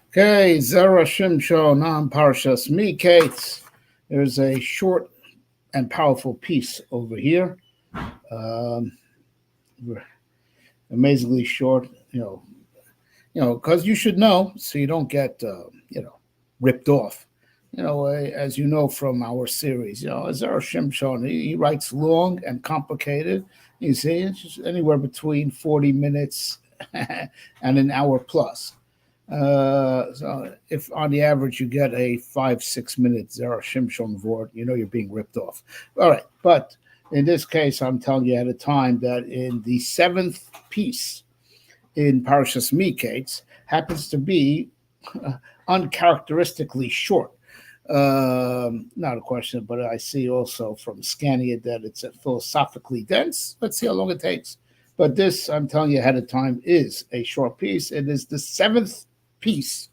Okay, Zera Shimshon on Parshas Miketz. There's a short and powerful piece over here. Um, Amazingly short, because you should know so you don't get, ripped off. As you know from our series, Zera Shimshon, he writes long and complicated. You see, it's just anywhere between 40 minutes and an hour plus. So if on the average you get a 5 6 minute Zera Shimshon Vort, you're being ripped off. All right, but in this case, I'm telling you at a time that in the seventh piece in Parashas Miketz happens to be uncharacteristically short. Not a question, but I see also from scanning it that it's philosophically dense. Let's see how long it takes. But this, I'm telling you ahead of time, is a short piece. It is the seventh piece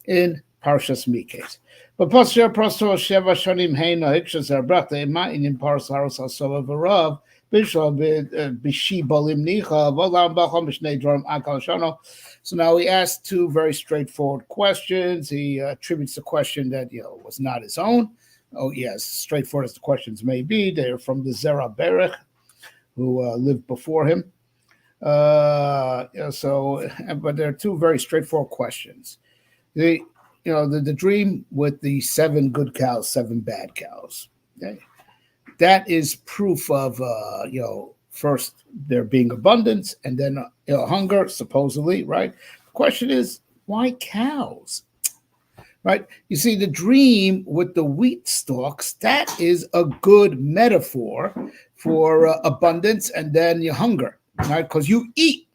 in Parshas Miketz. But Pasha Prosto Sheva Shanim Heina Hikshas Arbata Imain in Paras Haros Asova Varav Bishop Bishi Balim Nicha Valam Bacham Mishnei Drum Akal Shano. So now he asked two very straightforward questions. He attributes the question that was not his own. Oh yes, straightforward as the questions may be. They are from the Zera Berech, who lived before him. But there are two very straightforward questions. The dream with the 7 good cows, 7 bad cows. Okay? That is proof of first there being abundance and then hunger, supposedly, right? The question is, why cows? Right? You see, the dream with the wheat stalks, that is a good metaphor for abundance and then your hunger, right? Because you eat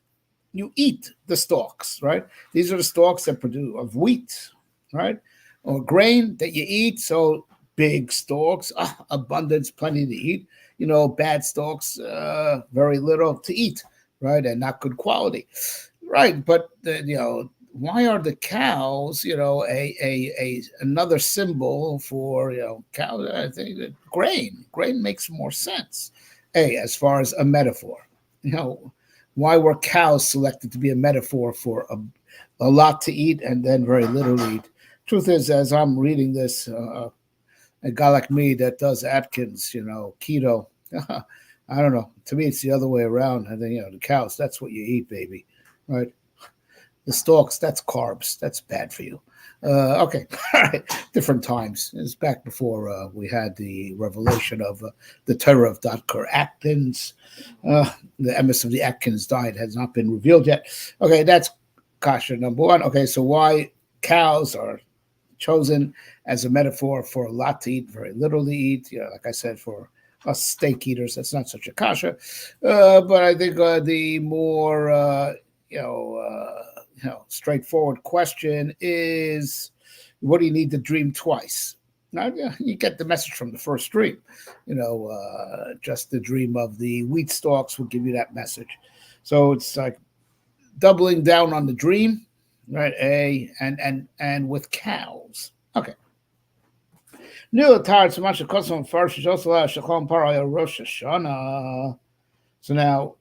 the stalks, right? These are the stalks that produce of wheat, right? Or grain that you eat. So big stalks, abundance, plenty to eat. Bad stalks, very little to eat, right? And not good quality, right? But why are the cows, a another symbol for cows? I think that grain makes more sense. As far as a metaphor, why were cows selected to be a metaphor for a lot to eat and then very little to eat? Truth is, as I'm reading this, a guy like me that does Atkins, keto, I don't know. To me, it's the other way around. I think, the cows, that's what you eat, baby, right? The stalks, that's carbs. That's bad for you. Okay, all right. Different times. It's back before we had the revelation of the terror of Dr. Atkins. The emes of the Atkins diet has not been revealed yet. Okay, that's kasha number one. Okay, so why cows are chosen as a metaphor for a lot to eat, very little to eat. Like I said, for us steak eaters, that's not such a kasha. But I think the more straightforward question is, what do you need to dream twice? Now, you get the message from the first dream. Just the dream of the wheat stalks will give you that message. So it's like doubling down on the dream, right? And with cows. Okay. So now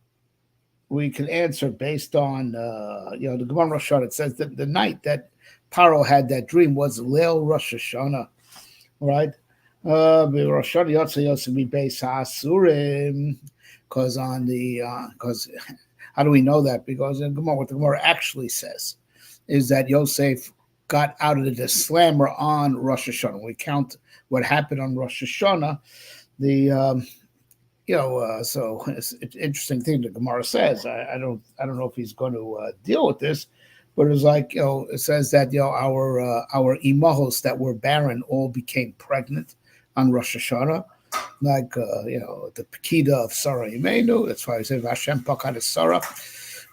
we can answer based on the Gemara Rosh Hashanah. It says that the night that Paro had that dream was Leil Rosh Hashanah, right? Rosh Hashanah Yotze Yotze be Beis HaSurim, because how do we know that? Because in Gemara, what the Gemara actually says is that Yosef got out of the slammer on Rosh Hashanah. When we count what happened on Rosh Hashanah, so it's an interesting thing the Gemara says. I don't know if he's going to deal with this, but it's like it says that our imahos that were barren all became pregnant on Rosh Hashanah, like the Pekida of Sarah Imenu. That's why I say Hashem Pakad Sarah,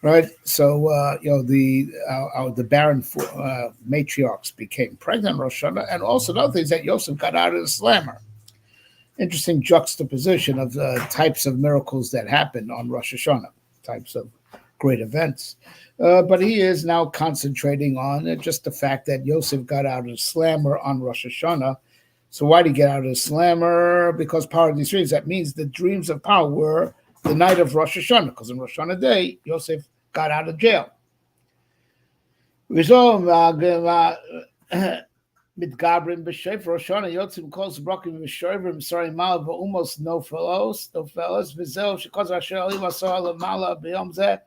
right? So the barren matriarchs became pregnant on Rosh Hashanah, and also the other thing is that Yosef got out of the slammer. Interesting juxtaposition of the types of miracles that happened on Rosh Hashanah, types of great events. But he is now concentrating on just the fact that Yosef got out of the slammer on Rosh Hashanah. So why did he get out of the slammer? Because part of these dreams, that means the dreams of power were the night of Rosh Hashanah, because on Rosh Hashanah day, Yosef got out of jail. Rizom mitgabrim b'shofer Roshana yotzim kol zbrakim b'shoverim sorry mal v'umos no fellows v'zel shekos asher alim asar lamala b'yom zeh.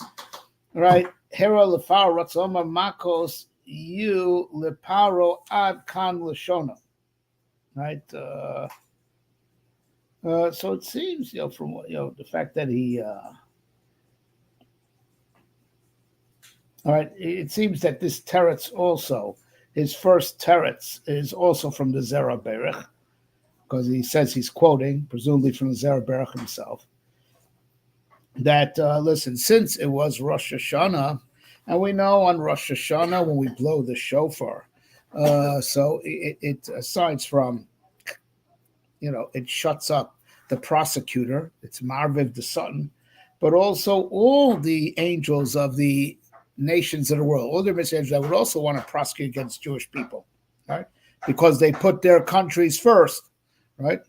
Right, hera lefaro ratzoma makos you leparo ad kan lashona. Right, so it seems from the fact that he. All right, it seems that this teretz also, his first teretz, is also from the Zera Berech, because he says he's quoting, presumably from the Zera Berech himself, that, listen, since it was Rosh Hashanah, and we know on Rosh Hashanah when we blow the shofar, so it aside from, it shuts up the prosecutor, it's Marviv the Sutton, but also all the angels of the nations of the world, all the messengers that would also want to prosecute against Jewish people, right? Because they put their countries first, right?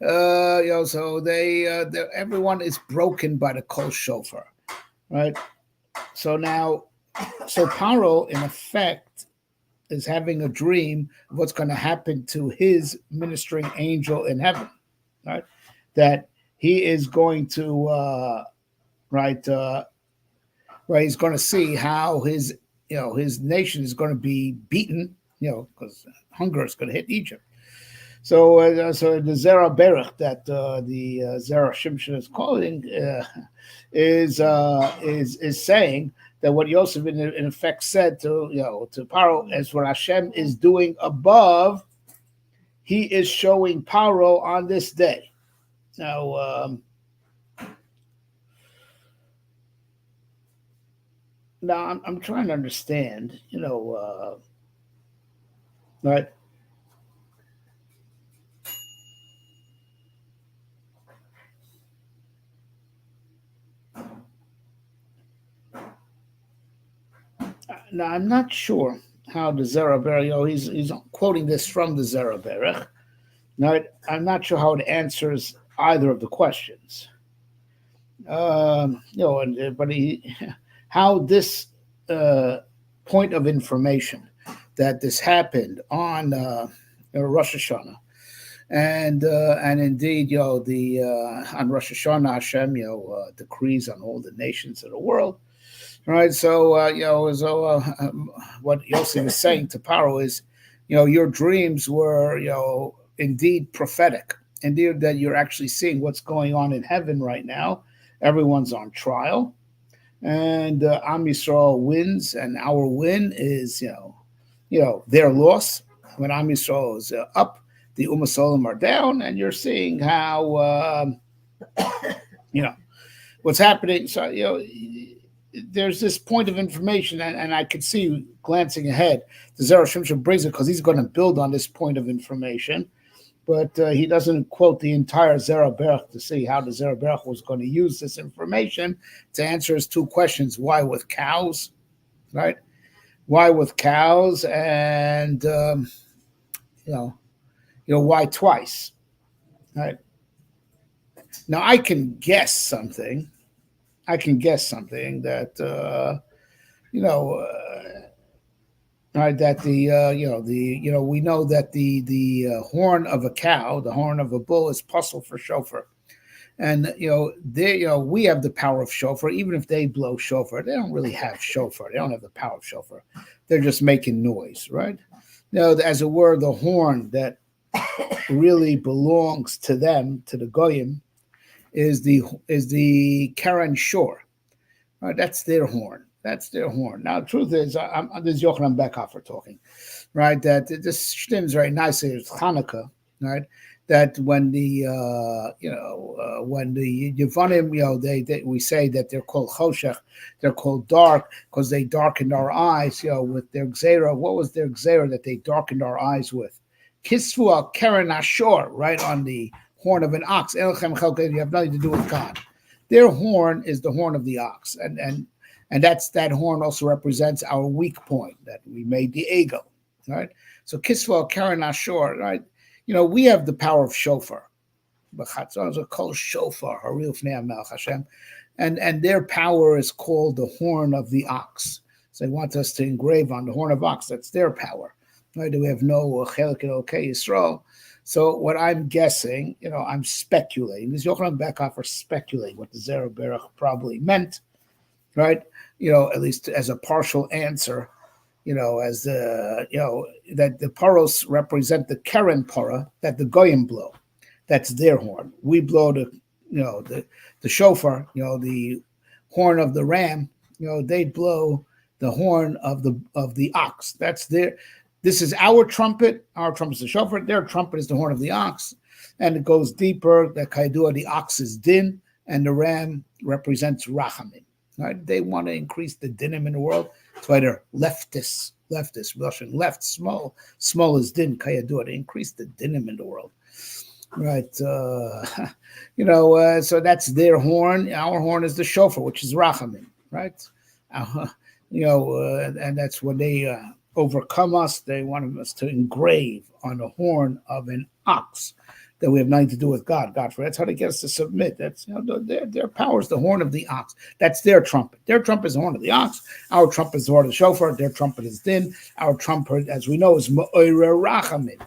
So everyone is broken by the kol shofar, right? So Paro, in effect, is having a dream of what's going to happen to his ministering angel in heaven, right? That he is going to, he's going to see how his nation is going to be beaten, because hunger is going to hit Egypt. So the Zera Berech that the Zera Shimshon is calling is saying that what Yosef in effect said to Paro is what Hashem is doing above, he is showing Paro on this day. Now, I'm trying to understand, right? Now, I'm not sure how the Zera Berech, he's quoting this from the Zera Berech. Now, I'm not sure how it answers either of the questions. But how this point of information that this happened on Rosh Hashanah, and indeed, on Rosh Hashanah, Hashem, decrees on all the nations of the world. Right, so what Yosef is saying to Paro is, your dreams were, indeed prophetic. Indeed, that you're actually seeing what's going on in heaven right now. Everyone's on trial, and Am Yisrael wins, and our win is, their loss. When Am Yisrael is up, the Umas Olam are down, and you're seeing how, what's happening. So, there's this point of information, and I could see glancing ahead, the Zera Shimshon brings it because he's going to build on this point of information, but he doesn't quote the entire Zera Berech to see how the Zera Berech was going to use this information to answer his two questions: why with cows, right? Why with cows, and why twice, right? Now I can guess something. That right, that we know that the horn of a cow, the horn of a bull, is puzzle for shofar, and we have the power of shofar. Even if they blow shofar, they don't really have shofar. They don't have the power of shofar. They're just making noise, right? As it were, the horn that really belongs to them, to the goyim, is the Karen Shore. Right, that's their horn. That's their horn. Now, the truth is, this is Yochanan Beckhofer talking, right? That this stems very nicely. It's Hanukkah, right? That when the Yevanim, we say that they're called choshech, they're called dark because they darkened our eyes, with their Zera. What was their Zera that they darkened our eyes with? Kisfu al Keren Ashor, right on the horn of an ox. You have nothing to do with God. Their horn is the horn of the ox, and that horn also represents our weak point, that we made the ego, right? So Kisva Karen Ashor, right? We have the power of shofar. And their power is called the horn of the ox. So they want us to engrave on the horn of ox. That's their power. Right? We have no chelik in okay Yisrael. So what I'm guessing, I'm speculating. These Yochanan Beckhoff are speculating what the Zera Berach probably meant, right? At least as a partial answer, as that the paros represent the Keren para that the Goyim blow. That's their horn. We blow the shofar, the horn of the ram. They blow the horn of the ox. That's their. This is our trumpet. Our trumpet is the shofar. Their trumpet is the horn of the ox, and it goes deeper. The kaidua, the ox is din, and the ram represents rachamim. Right? They want to increase the dinim in the world. That's why they're leftists, Russian left, small is din, kayadua, to increase the dinim in the world. Right. So that's their horn. Our horn is the shofar, which is rachamim, right? And that's when they overcome us. They want us to engrave on the horn of an ox that we have nothing to do with God. That's how they get us to submit. That's their power is the horn of the ox. That's their trumpet. Their trumpet is the horn of the ox. Our trumpet is the horn of the shofar. Their trumpet is din. Our trumpet, as we know, is ma'orer rachamim.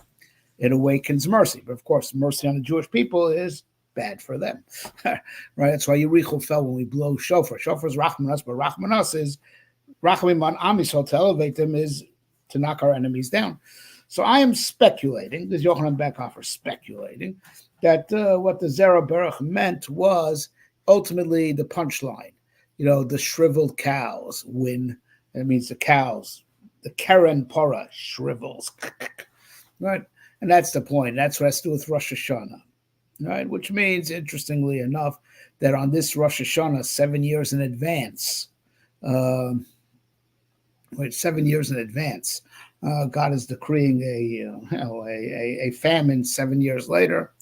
It awakens mercy. But of course, mercy on the Jewish people is bad for them. Right? That's why Yericho fell when we blow shofar. Shofar is rachmanas, but rachmanas is rachamim on Am Yisrael to elevate them is to knock our enemies down. So I am speculating, this Yochanan Beckhoff are speculating, that what the Zera Berach meant was ultimately the punchline. The shriveled cows win. That means the cows, the Keren Para shrivels. Right? And that's the point. That's what has to do with Rosh Hashanah. Right? Which means, interestingly enough, that on this Rosh Hashanah, 7 years in advance, 7 years in advance, God is decreeing a famine 7 years later.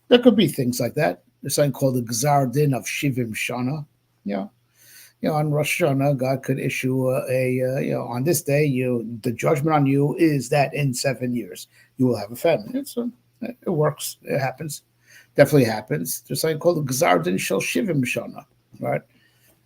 There could be things like that. There's something called the Gzar Din of Shivim Shana. On Rosh Hashanah, God could issue on this day, the judgment on you is that in 7 years you will have a famine. It works. It happens. Definitely happens. There's something called the Gzar Din Shel Shivim Shana. Right?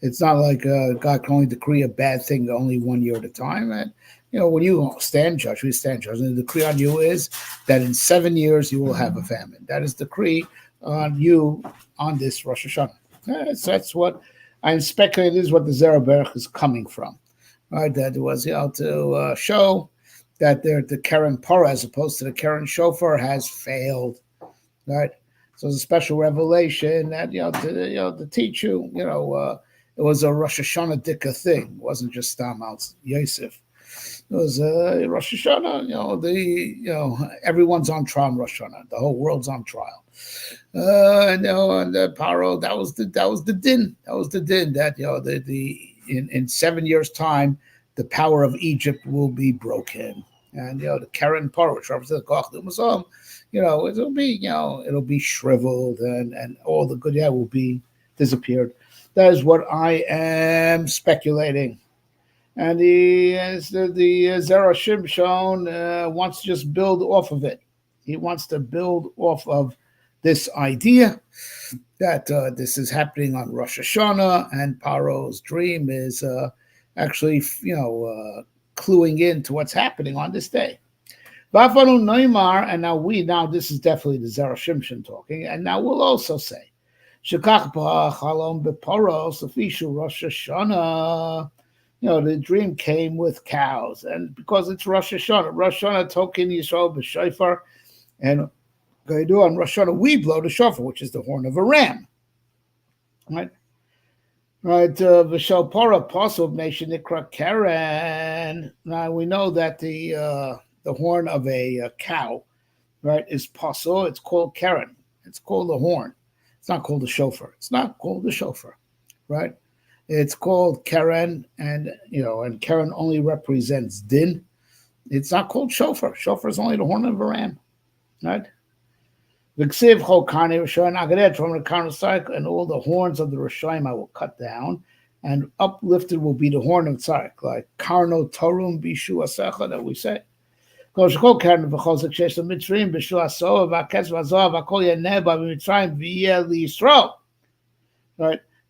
It's not like God can only decree a bad thing only 1 year at a time. And when you stand judge, we stand judge, and the decree on you is that in 7 years you will have a famine. That is decree on you on this Rosh Hashanah. That's what I'm speculating. This is what the Zera Berach is coming from. Right? That was to show that the Keren Para, as opposed to the Keren Shofar, has failed. Right? So it's a special revelation that to teach you. It was a Rosh Hashanah Dika thing. It wasn't just Stam out Yosef. It was Rosh Hashanah. Everyone's on trial in Rosh Hashanah. The whole world's on trial. And the paro, that was the din. That was the din that in 7 years' time, the power of Egypt will be broken, and the Keren Paro, which represents the Koch Muslim, it'll be shriveled, and all the good will be disappeared. That is what I am speculating. And the Zera Shimshon wants to just build off of it. He wants to build off of this idea that this is happening on Rosh Hashanah, and Paro's dream is actually, cluing into what's happening on this day. And now this is definitely the Zera Shimshon talking, and now we'll also say, Shekach b'chalom b'paros l'fishu Rosh Hashanah. The dream came with cows, and because it's Rosh Hashanah token Yisrael b'shofar, and do on Rosh Hashanah we blow the shofar, which is the horn of a ram. Right. V'shel para pasuk nation nikra keren. Now we know that the horn of a cow, right, is pasul. It's called keren. It's called the horn. It's not called the shofar. It's not called the shofar, right? It's called keren, and keren only represents din. It's not called shofar. Shofar is only the horn of a ram, right? V'ksiv chol karnei Rishayim agadet from the karnei tzarek, and all the horns of the Rishayim I will cut down, and uplifted will be the horn of tzarek, like karno torum bishu asecha that we say. Right,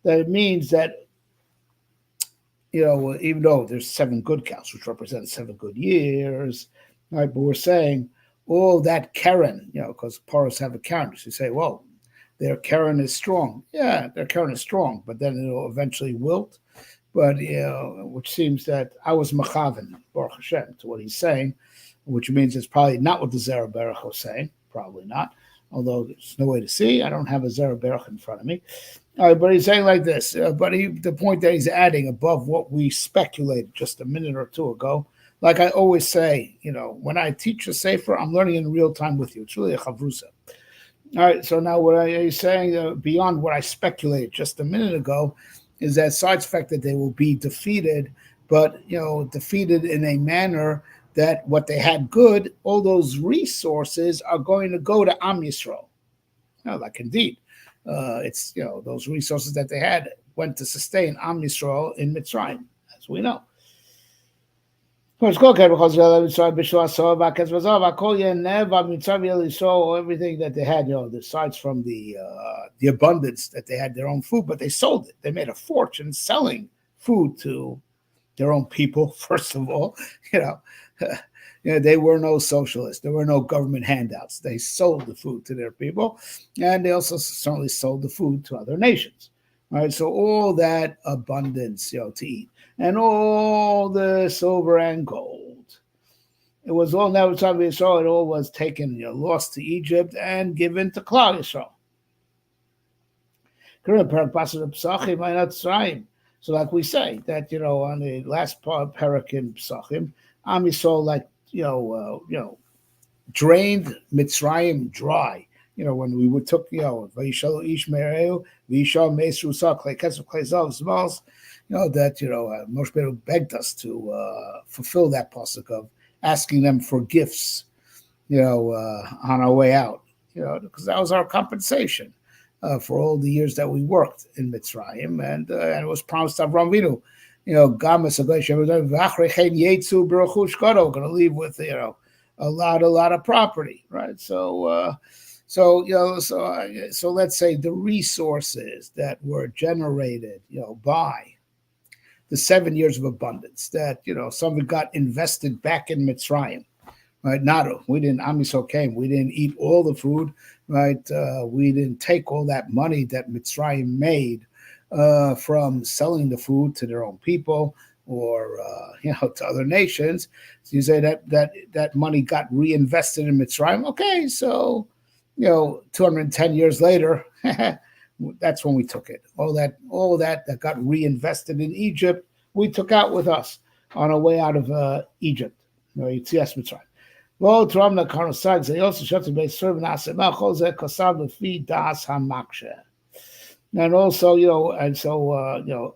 that it means that even though there's 7 good cows, which represent 7 good years, right? But we're saying all that Karen, because Paros have a Karen. So you say, well, their Karen is strong. Yeah, their Karen is strong, but then it'll eventually wilt. But, which seems that I was Machavan, Baruch Hashem, to what he's saying, which means it's probably not what the Zera Berach was saying. Probably not. Although there's no way to see. I don't have a Zera Berach in front of me. All right, but he's saying like this. The point that he's adding above what we speculated just a minute or two ago, like I always say, when I teach a sefer, I'm learning in real time with you. It's really a chavrusa. All right, so now what he's saying beyond what I speculated just a minute ago is that side fact that they will be defeated, but defeated in a manner that what they had good, all those resources are going to go to Am Yisrael. Like indeed. It's those resources that they had went to sustain Am Yisrael in Mitzrayim, as we know. Everything that they had, aside from the abundance that they had their own food, but they sold it. They made a fortune selling food to their own people. First of all, they were no socialists. There were no government handouts. They sold the food to their people, and they also certainly sold the food to other nations. Right, so all that abundance, to eat, and all the silver and gold, it was all never time Yisrael. It all was taken, lost to Egypt and given to Klal Yisrael. So, like we say that, on the last parak in Pesachim, Am Yisrael, drained Mitzrayim dry. When we took, Vayishalo Ish Me'ereu, Vayishal Meisru Sak, Kleketz Klezav Zmals, that, Moshe Rabbeinu begged us to fulfill that pasuk of asking them for gifts, on our way out, because that was our compensation for all the years that we worked in Mitzrayim, and it was promised to Avraham Avinu, Gamas Yetzu going to leave with, a lot of property, right? So let's say the resources that were generated, by the 7 years of abundance that, some of it got invested back in Mitzrayim, right? We didn't, Am Yisrael came, we didn't eat all the food, right? We didn't take all that money that Mitzrayim made from selling the food to their own people or, to other nations. So you say that money got reinvested in Mitzrayim. Okay, so, 210 years later, that's when we took it. All that got reinvested in Egypt, we took out with us on our way out of Egypt. Yitzias Mitzrayim. Well, Tramna Karosad, they also shut the base servant Asema Jose Kasab Lefi Das Hamakshe. And also,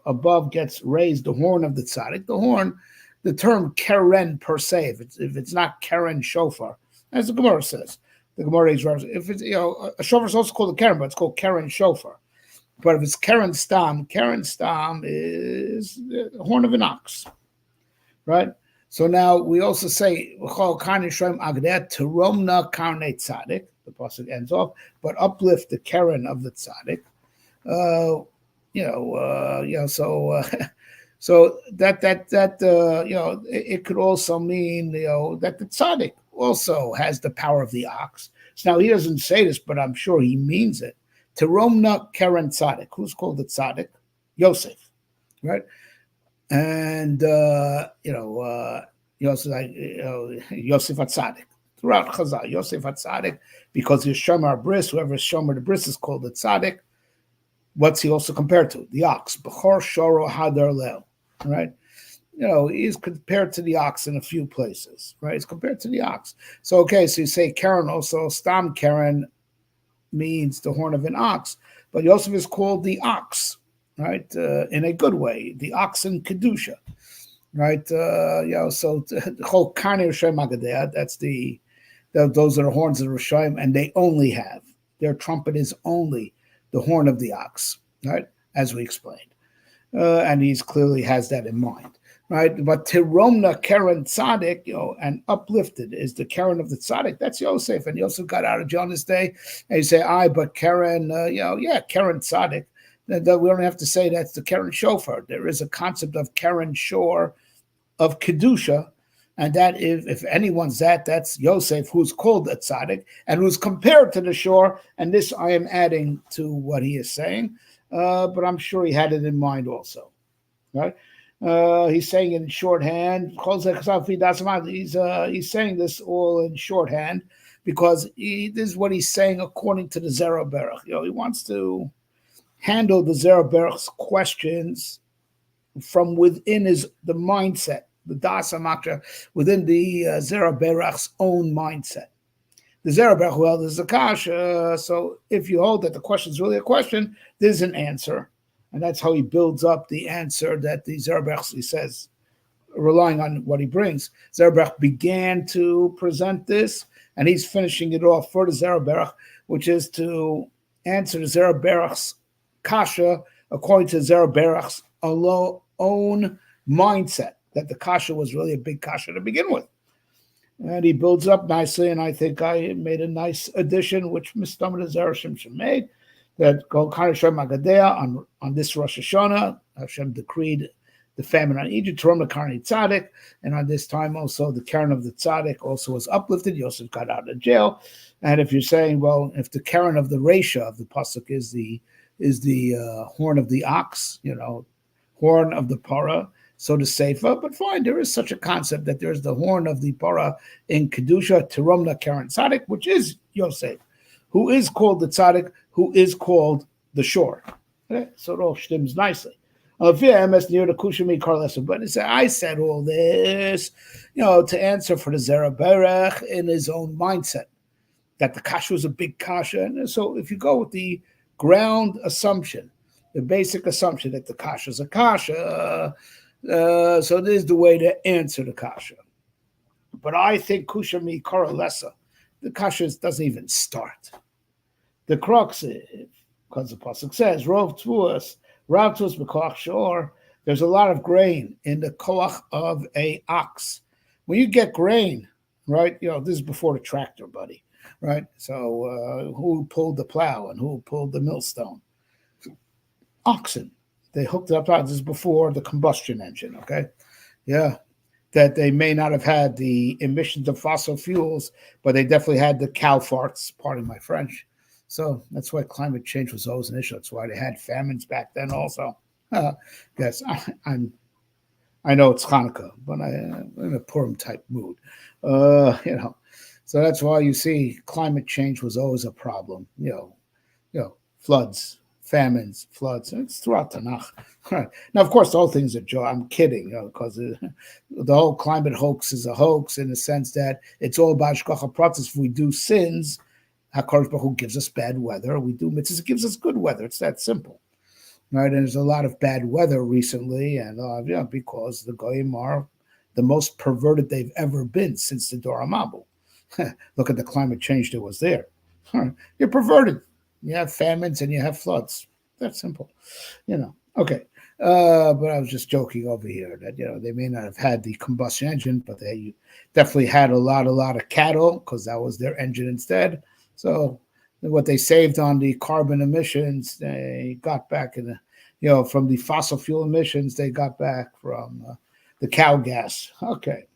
above gets raised the horn of the tzaddik. The horn, the term keren per se, if it's not keren shofar, as the Gemara says. The Gemara is, if it's, a shofar is also called a keren, but it's called keren shofar. But if it's keren stam is the horn of an ox, right? So now we also say, the pasuk ends off, but uplift the keren of the tzaddik. So that it could also mean that the tzaddik also has the power of the ox. So now he doesn't say this, but I'm sure he means it. Teromna keren tzaddik. Who's called the tzaddik? Yosef, right? And Yosef HaTzadik. Throughout Chazal, Yosef HaTzadik, because he's Shomer Bris, whoever is Shomer the Bris is called the tzaddik. What's he also compared to? The ox. Bechor Shoro Hadar Leo, right? He's compared to the ox in a few places, right? He's compared to the ox. So so you say Karen also, Stam Karen means the horn of an ox, but Yosef is called the ox, right? In a good way, the ox in Kedusha, right? So the whole Karnei Rishayim Agadeh, those are the horns of the Rishayim, and they only have, their trumpet is only the horn of the ox, right? As we explained. And he clearly has that in mind, right? But Tiromna Karen Tzaddik, and uplifted is the Karen of the Tzaddik. That's Yosef. And Yosef got out of jail on this day. And you say, but Karen, Karen Tzaddik, That we don't have to say that's the Karen Shofar. There is a concept of Karen Shor of Kedusha, and that if anyone's that's Yosef, who's called a tzaddik and who's compared to the shore. And this I am adding to what he is saying, but I'm sure he had it in mind also, right? He's saying in shorthand. He's saying this all in shorthand because this is what he's saying according to the Zera Berach. He wants to handle the Zera Berach's questions from within the mindset, the Das HaMakra, within the Zera Berach's own mindset. The Zera Berach, well, there's a kasha, so if you hold that the question is really a question, there's an answer. And that's how he builds up the answer that the Zera Berach, he says, relying on what he brings. Zera Berach began to present this, and he's finishing it off for the Zera Berach, which is to answer the Zera Berach's kasha according to Zera Berach's own mindset, that the kasha was really a big kasha to begin with. And he builds up nicely, and I think I made a nice addition, which Mr. Zera Shimshon made, that on this Rosh Hashanah, Hashem decreed the famine on Egypt, Terom Karni Tzaddik, and on this time also the Karen of the Tzaddik also was uplifted. Yosef got out of jail. And if you're saying, well, if the Karen of the Resha of the pasuk is the horn of the ox, horn of the para, so the Seifa, but fine, there is such a concept that there's the horn of the para in Kedusha, Teromna Karen Tzaddik, which is Yosef, who is called the Tzaddik, who is called the shore. Okay? So it all stems nicely. But I said all this, to answer for the Zera Berach in his own mindset, that the kasha was a big kasha. And so if you go with the ground assumption, the basic assumption that the kasha is a kasha, so this is the way to answer the kasha. But I think kusha mi kara lesa, the kasha doesn't even start. The crux is, because the pasuk says, Rav Tuas b'koach shor, there's a lot of grain in the koach of a ox. When you get grain, right, this is before the tractor, buddy, right? So who pulled the plow and who pulled the millstone? Oxen. They hooked it up. This is before the combustion engine, okay? Yeah. That they may not have had the emissions of fossil fuels, but they definitely had the cow farts, pardon my French. So that's why climate change was always an issue. That's why they had famines back then also. Guys, I know it's Hanukkah, but I'm in a Purim type mood. So that's why you see climate change was always a problem. Floods, famines, floods. It's throughout Tanakh. Right. Now, of course, the whole thing's a joke. I'm kidding, because the whole climate hoax is a hoax in the sense that it's all about shkocha pratis. If we do sins, HaKadosh Baruch Hu gives us bad weather. We do mitzvahs, it gives us good weather. It's that simple, right? And there's a lot of bad weather recently, and because the Goyim are the most perverted they've ever been since the Dor HaMabul. Look at the climate change that was there. You're perverted. You have famines and you have floods. That's simple, Okay, but I was just joking over here that they may not have had the combustion engine, but they definitely had a lot of cattle because that was their engine instead. So what they saved on the carbon emissions, they got back from the fossil fuel emissions, they got back from the cow gas. Okay.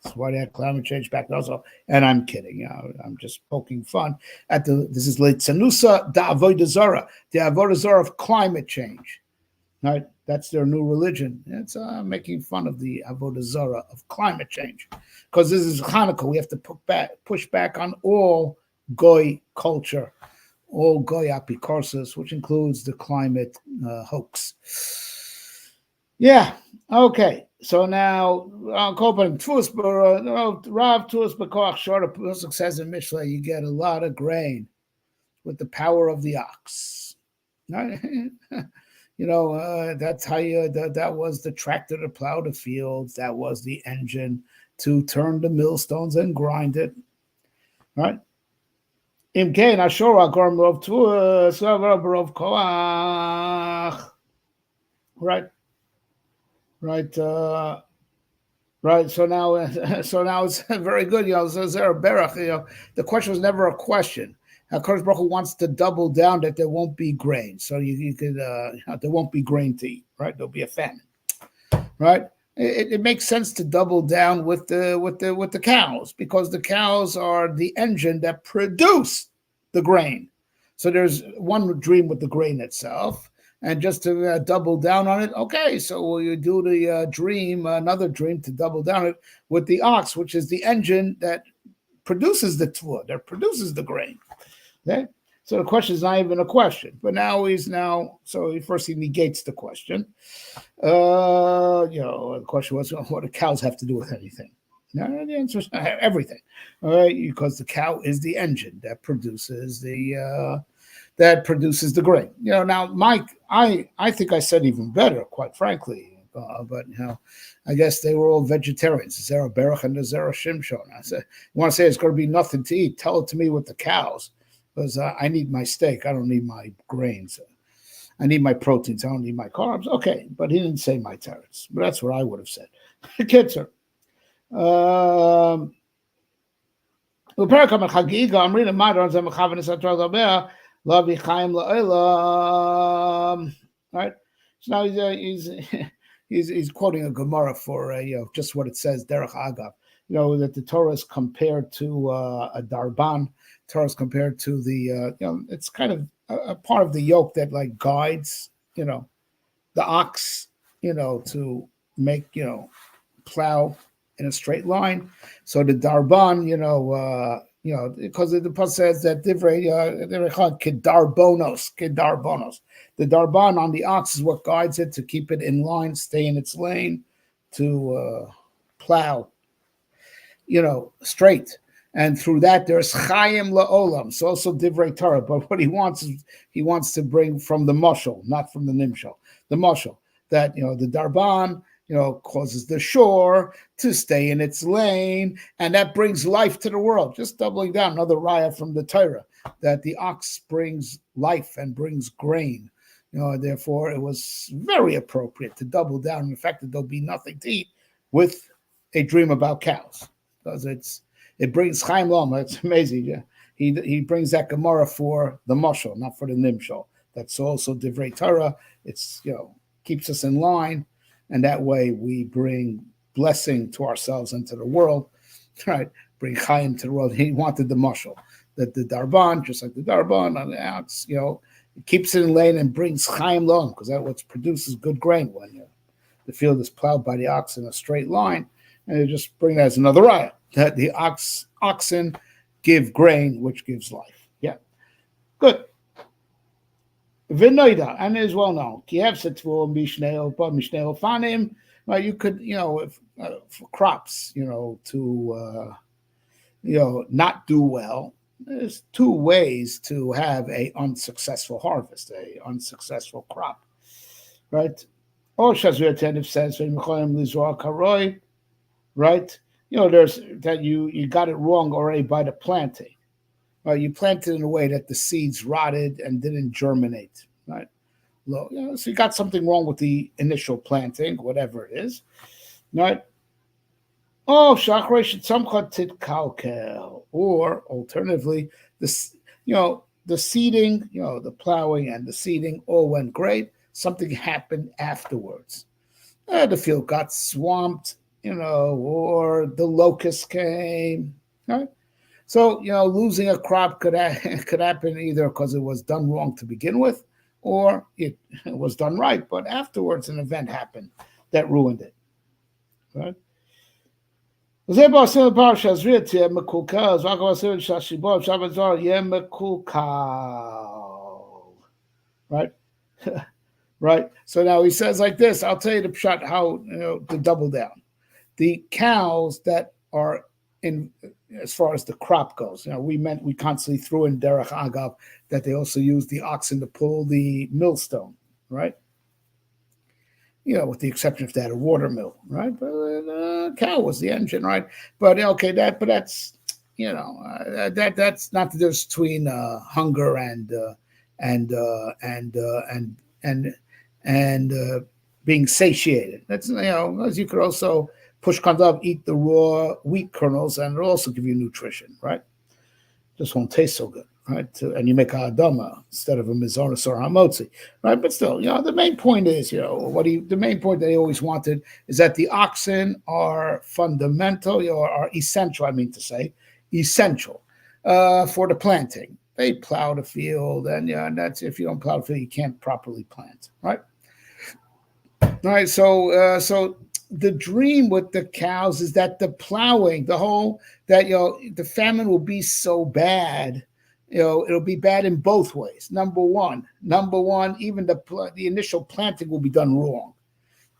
That's why they had climate change back then also. And I'm kidding. I'm just poking fun at this is Leitzanusa da Avodah Zara, the Avodah Zara of climate change. Right? That's their new religion. It's making fun of the Avodah Zara of climate change. Because this is Hanukkah. We have to push back on all Goy culture, all Goy apikorsis, which includes the climate hoax. Yeah, okay. So now, Rav Tuas b'koach shor, the pasuk says in Mishlei, you get a lot of grain with the power of the ox. That's how that was the tractor to plow the fields. That was the engine to turn the millstones and grind it. Right? Imkein ashor agor Rav Tuas Rav koach. Right. Right. So now it's very good. So Zera Berach, the question was never a question. HaKadosh Baruch Hu wants to double down that there won't be grain. So you could there won't be grain to eat, right? There'll be a famine, right? It makes sense to double down with the cows, because the cows are the engine that produce the grain. So there's one dream with the grain itself, and just to double down on it, okay, so you do the dream, another dream to double down it with the ox, which is the engine that produces the tvua, that produces the grain. Okay, so the question is not even a question, but first he negates the question. The question was, what do cows have to do with anything? No, the answer is everything. All right, because the cow is the engine that produces the grain. Now, Mike, I think I said even better, quite frankly. But I guess they were all vegetarians. Zera Berach and the Zera Shimshon. I said, you want to say it's going to be nothing to eat? Tell it to me with the cows, because I need my steak. I don't need my grains. I need my proteins. I don't need my carbs. Okay, but he didn't say my teretz. But that's what I would have said. Kitzer. Right. So now he's quoting a Gemara for just what it says, Derech Agav. That the Torah is compared to a darban. Torah is compared to the it's kind of a part of the yoke that like guides the ox to make plow in a straight line. So the darban because the pasuk says that divrei kedarbonos. The darban on the ox is what guides it to keep it in line, stay in its lane, to plow straight. And through that, there's Chaim La'olam. So also Divrei Torah. But what he wants is he wants to bring from the Mashal, not from the Nimshal. The Mashal, that the Darban, causes the shore to stay in its lane, and that brings life to the world. Just doubling down, another raya from the Torah, that the ox brings life and brings grain. Therefore, it was very appropriate to double down on the fact that there'll be nothing to eat with a dream about cows, because it brings Chaim Lama. It's amazing. Yeah. He brings that Gemara for the Mashal, not for the Nimshal. That's also Divrei Torah. It's keeps us in line, and that way we bring blessing to ourselves and to the world. Right? Bring Chaim to the world. He wanted the Mashal, that the Darban, just like the Darban on the outs, it keeps it in lane and brings Chaim Lama, because that's what produces good grain when the field is plowed by the ox in a straight line. And you just bring that as another raya, that the oxen give grain, which gives life. Yeah, good. Vinoida, and it is well known. Kiev setvu mishneo fanim. Well, you could, if, for crops, to not do well. There's two ways to have a unsuccessful harvest, a unsuccessful crop, right? Or Shazir Tenif says, right? There's that you got it wrong already by the planting. You planted in a way that the seeds rotted and didn't germinate, right? So you got something wrong with the initial planting, whatever it is, right? Oh, or alternatively, the seeding, the plowing and the seeding all went great. Something happened afterwards. The field got swamped, or the locust came, right? So, losing a crop could happen either because it was done wrong to begin with, or it was done right, but afterwards an event happened that ruined it, right? Right? Right. So now he says like this. I'll tell you the pshat, how to double down. The cows that are in, as far as the crop goes, we constantly threw in derech agav that they also use the oxen to pull the millstone, right? With the exception of that, a water mill, right? But the cow was the engine, right? But okay, that's that's not the difference between hunger and being satiated. That's as you could also push kandav, eat the raw wheat kernels, and it'll also give you nutrition, right? Just won't taste so good. right? And you make a Adama instead of a Mizonos or Hamotzi, right? But still, the main point is, the main point that he always wanted is that the oxen are fundamental, are essential, I mean to say, essential for the planting. They plow the field, and that's, if you don't plow the field, you can't properly plant, right? All right, so the dream with the cows is that the plowing, the famine will be so bad, it'll be bad in both ways. Number one, even the initial planting will be done wrong.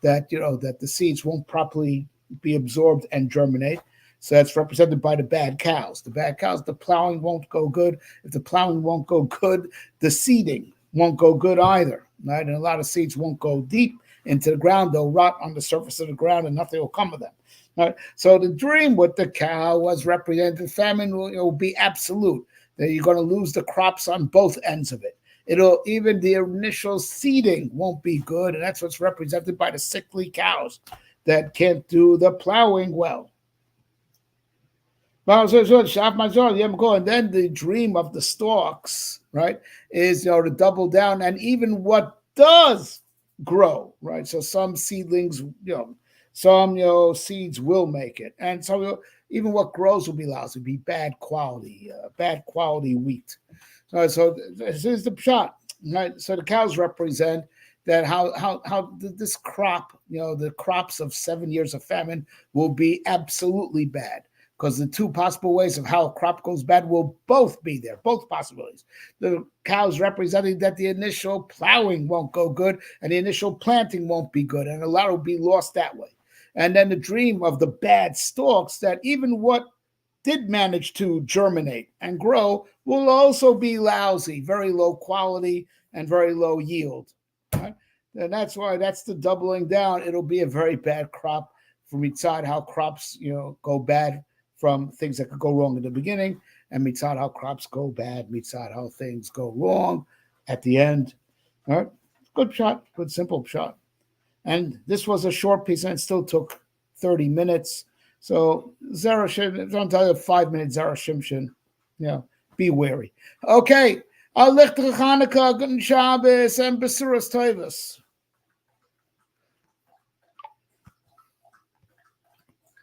That the seeds won't properly be absorbed and germinate. So that's represented by the bad cows. The bad cows, the plowing won't go good. If the plowing won't go good, the seeding won't go good either. Right, and a lot of seeds won't go deep into the ground. They'll rot on the surface of the ground, and nothing will come of them. Right? So the dream with the cow was represented. Famine will be absolute. That you're going to lose the crops on both ends of it. Even the initial seeding won't be good, and that's what's represented by the sickly cows that can't do the plowing well. And then the dream of the stalks, right, is to double down, and even what does grow, right? So some seedlings, some seeds will make it, and so even what grows will be lousy, be bad quality wheat. So this is the pshat, right? So the cows represent that how this crop, the crops of 7 years of famine will be absolutely bad. Because the two possible ways of how a crop goes bad will both be there, both possibilities. The cows representing that the initial plowing won't go good and the initial planting won't be good, and a lot will be lost that way. And then the dream of the bad stalks, that even what did manage to germinate and grow will also be lousy, very low quality and very low yield. Right? And that's why that's the doubling down. It'll be a very bad crop from mitzad how crops go bad from things that could go wrong in the beginning, and mitzad how crops go bad, mitzad how things go wrong at the end. All right, good shot, good simple shot. And this was a short piece, and it still took 30 minutes. So Zera Shimshon, don't tell you 5 minutes, Zera Shimshon. Be wary. Okay, Al Licht Chanukah, Guten Shabbos, and Besuras Tovos.